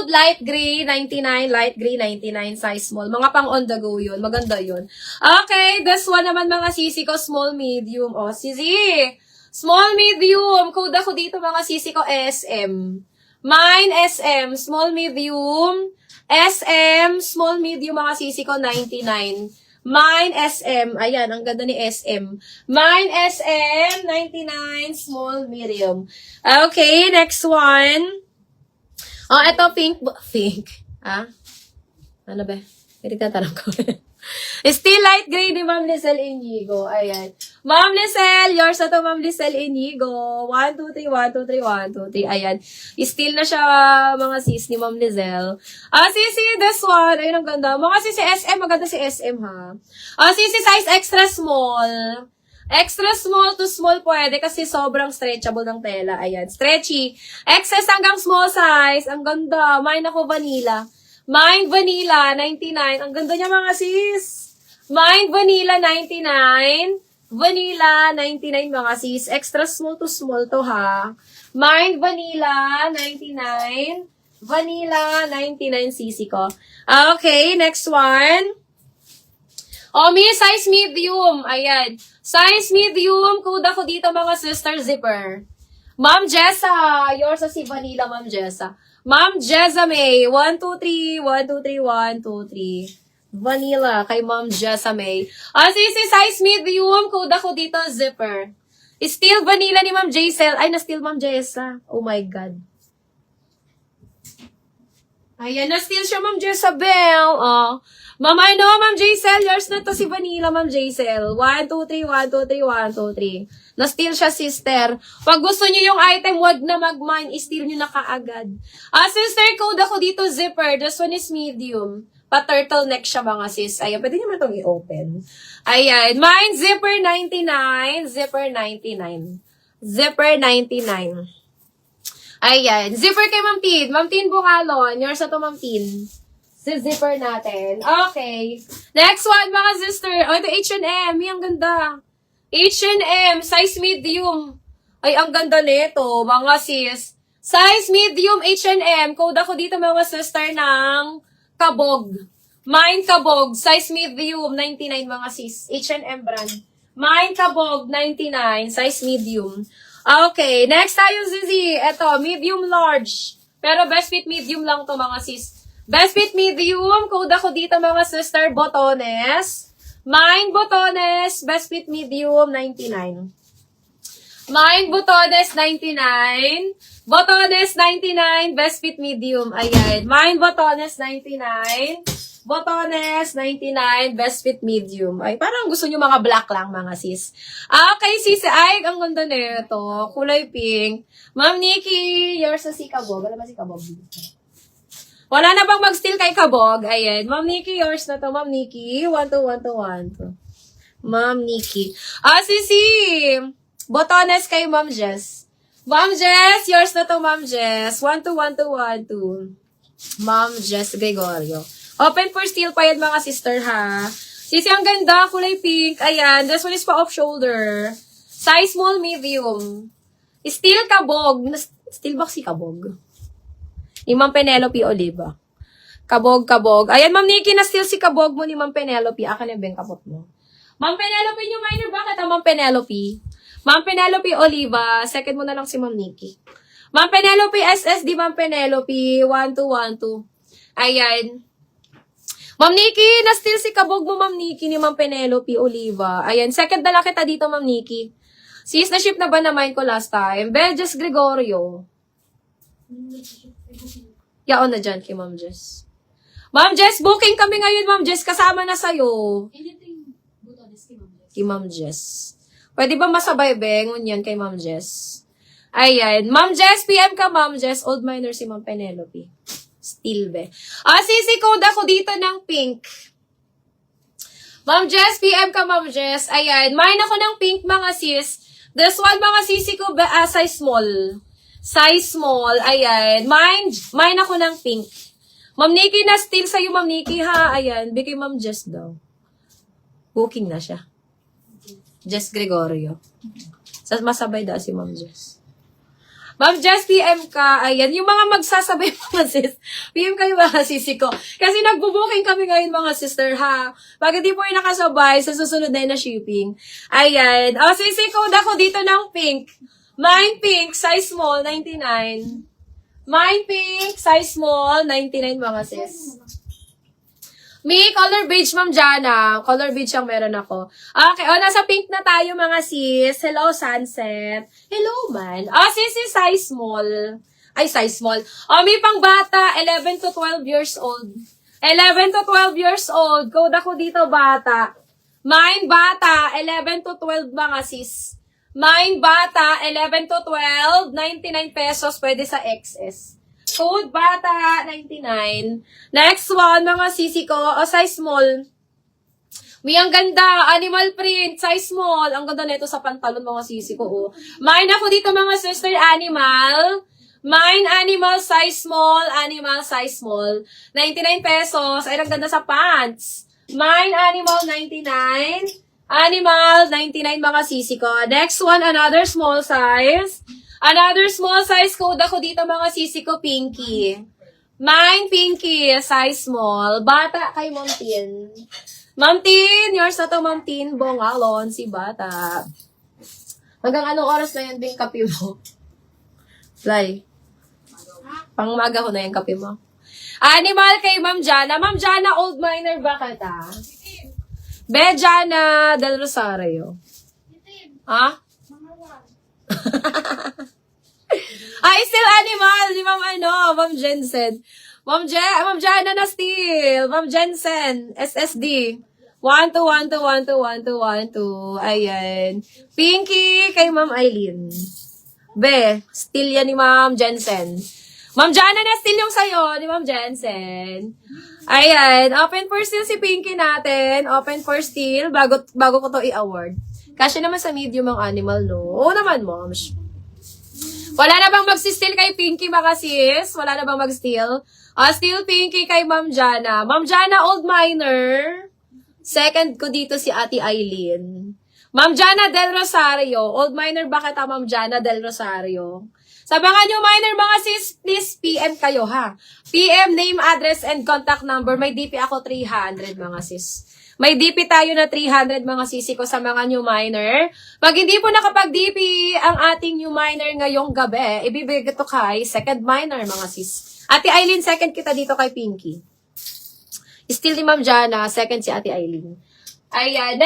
nude, light gray, 99, light gray, 99, size small. Mga pang on the go yun. Maganda yun. Okay, this one naman mga sisi ko, small, medium. O, sisi. Small, medium. Code ako dito mga sisi ko, SM. Mine, SM. Small, medium. SM. Small, medium mga sisi ko, 99. Mine, SM. Ayan, ang ganda ni SM. Mine, SM. 99. Small, medium. Okay, next one. Oh, ito, pink. Pink. Ah? Ano ba? Hindi ka tanong ko. Still light gray ni Ma'am Lizelle Inigo. Ayan. Ma'am Lizelle, yours na to, Ma'am Lizelle Inigo. 1, 2, 3, 1, 2, 3, 1, 2, 3. Ayan. Still na siya, mga sis ni Ma'am Lizelle. Sisi, this one. Ayun, ang ganda. Mga sisi SM, maganda si SM, ha. Sisi, size extra small. Extra small to small pwede kasi sobrang stretchable ng tela. Ayan. Stretchy. XS hanggang small size. Ang ganda. Mine ako vanilla. Mine vanilla, 99. Ang ganda niya mga sis. Mine vanilla, 99. Vanilla, 99 mga sis. Extra small to small to ha. Mine vanilla, 99. Vanilla, 99 cc ko. Okay, next one. Size medium. Ayan. Size medium. Code ako dito mga sister zipper. Ma'am Jessa. Yours sa si Vanilla, Ma'am Jessa. Ma'am Jessa May. 1, 2, 3. 1, 2, 3. 1, 2, 3. Vanilla. Kay Ma'am Jessa May. Sisi size medium. Code ako dito zipper. Still vanilla ni Ma'am Jaisel. Ay, na-still Ma'am Jessa. Oh my God. Ayan, na-still siya Ma'am Jezabel. Ma'am, I know, Ma'am Jaisel, yours na to si Vanilla, Ma'am Jaisel. 1, 2, 3, 1, 2, 3, 1, 2, 3. Na-steal siya, sister. Pag gusto niyo yung item, wag na mag-mine. I-steal niyo na kaagad. Sister, code ako dito, zipper. This one is medium. Pa-turtleneck siya, mga sis. Ayan, pwede naman itong i-open. Ayan. Mine, zipper 99. Zipper 99. Zipper 99. Ayan. Zipper kay Ma'am Tin. Ma'am Tin Bukalon. Yours na to, Ma'am Tin. Zipper natin. Okay. Next one, mga sister. Ito H&M. Ang ganda. H&M. Size medium. Ay, ang ganda nito, mga sis. Size medium H&M. Code ako dito, mga sister, ng Kabog. Mine Kabog. Size medium. 99, mga sis. H&M brand. Mine Kabog. 99. Size medium. Okay. Next tayo, Zizi. Ito, medium large. Pero best fit medium lang to, mga sis. Best fit medium, code ako dito mga sister, botones. Mine botones, best fit medium, 99. Mine botones, 99. Botones, 99, best fit medium. Ayan. Mine botones, 99. Botones, 99, best fit medium. Ay, parang gusto nyo mga black lang, mga sis. Okay, sis, ay, ang ganda nito. Kulay pink. Ma'am Nikki, yours sa si Kabog. Alam ba si Kabog? Wala na bang mag-steal kay Kabog? Ayan. Ma'am Nikki, yours na to. Ma'am Nikki. 1, 2, 1, 2, 1, 2. Ma'am Nikki. Sisi. Botones kay Ma'am Jess. Ma'am Jess, yours na to, Ma'am Jess. 1, 2, 1, 2, 1, 2. Ma'am Jess Gregorio. Open for steal pa yan, mga sister, ha? Sisi, ang ganda. Kulay pink. Ayan. This one is pa off-shoulder. Size small, medium. Steal Kabog. Steal ba si Kabog? Ni Ma'am Penelope Oliva. Kabog, Kabog. Ayan, Ma'am Nikki, na-steal si Kabog mo ni Ma'am Penelope. Akin yung kapot mo. Ma'am Penelope, yung minor, bakit Ma'am Penelope? Ma'am Penelope Oliva. Second mo na lang si Ma'am Nikki. Ma'am Penelope SSD, Ma'am Penelope. 1, 2, 1, 2. Ayan. Ma'am Nikki, na-steal si Kabog mo, Ma'am Nikki, ni Ma'am Penelope Oliva. Ayan, second na lang kita dito, Ma'am Nikki. Sis, na-ship na ba naman ko last time? Belges Gregorio. Yaon na dyan kay Ma'am Jess. Ma'am Jess, booking kami ngayon, Ma'am Jess. Kasama na sa'yo. Kay Ma'am Jess. Pwede ba masabay, Bengon yan kay Ma'am Jess? Ayan. Ma'am Jess, PM ka, Ma'am Jess. Old minor si Ma'am Penelope. Still, be. Sisi, code ako dito ng pink. Ma'am Jess, PM ka, Ma'am Jess. Ayan. Mine ako ng pink, mga sis. This one, mga sisi ko, size small. Size small, ayan. Mine ako ng pink. Ma'am Nikki, na-steal sa'yo, Ma'am Nikki, ha? Ayan, bigay Ma'am Jess daw. Booking na siya. Jess Gregorio. Masabay daw si Ma'am Jess. Ma'am Jess, PM ka. Ayan, yung mga magsasabay mga sis. PM kayo mga sisi ko. Kasi nagbubuking kami ngayon mga sister ha. Pag hindi po yung nakasabay, sa susunod na yun na shipping. Ayan. O, sisi code ako dito ng pink. Mine pink, size small, 99. Mine pink, size small, 99 mga sis. Me, color beige, Ma'am Jana. Color beige ang meron ako. Okay, nasa pink na tayo mga sis. Hello, sunset. Hello, man. Sis, size small. Ay, size small. May pang bata, 11 to 12 years old. 11 to 12 years old. Code ako dito, bata. Mine, bata, 11 to 12 mga sis. Mine, bata, 11 to 12, 99 pesos, pwede sa XS. Code bata, 99. Next one, mga sisi ko, size small. May ang ganda, animal print, size small. Ang ganda nito sa pantalon, mga sisi ko. Mine ako dito, mga sister, animal. Mine, animal, size small, animal, size small. 99 pesos. Ay, ang ganda sa pants. Mine, animal, 99. Animal, 99 mga sisi ko. Next one, another small size. Another small size code ako dito mga sisi ko, pinky. Mine, pinky, size small. Bata kay Ma'am Tin. Ma'am Tin, yours na to, Ma'am Tin. Bongalon, si bata. Hanggang anong oras na yan, Bing, kape mo? Fly. Pangmaga ko na yung kape mo. Animal kay Ma'am Jana. Ma'am Jana, old miner ba kita? Be, Jana Del Rosario. Ha? Still animal, ni Ma'am Jensen. Ma'am Jana na still. Ma'am Jensen, SSD. 1212121212. Ayan. Pinky kay Ma'am Eileen. Be, still yan ni Ma'am Jensen. Ma'am Jana na still yung sayo ni Ma'am Jensen. Ayan. Open for still si Pinky natin. Open for still. Bago ko to i-award. Kasi naman sa medium ang animal, no? Oo naman, moms. Wala na bang mag-steal kay Pinky, mga sis? Wala na bang mag-steal? Steal Pinky kay Ma'am Jana. Ma'am Jana, old miner. Second ko dito si Ate Eileen. Ma'am Jana Del Rosario. Old miner ba kita, Ma'am Jana Del Rosario? Sabangan nyo, miner, mga sis, please PM kayo, ha? PM, name, address, and contact number. May DP ako 300, mga sis. May DP tayo na 300 mga sisi ko sa mga new miner. Pag hindi po nakapag-DP ang ating new miner ngayong gabi, ibibigay ito kay second miner mga sis. Ate Eileen, second kita dito kay Pinky. Still ni Ma'am Jana, second si Ate Eileen. Ayan.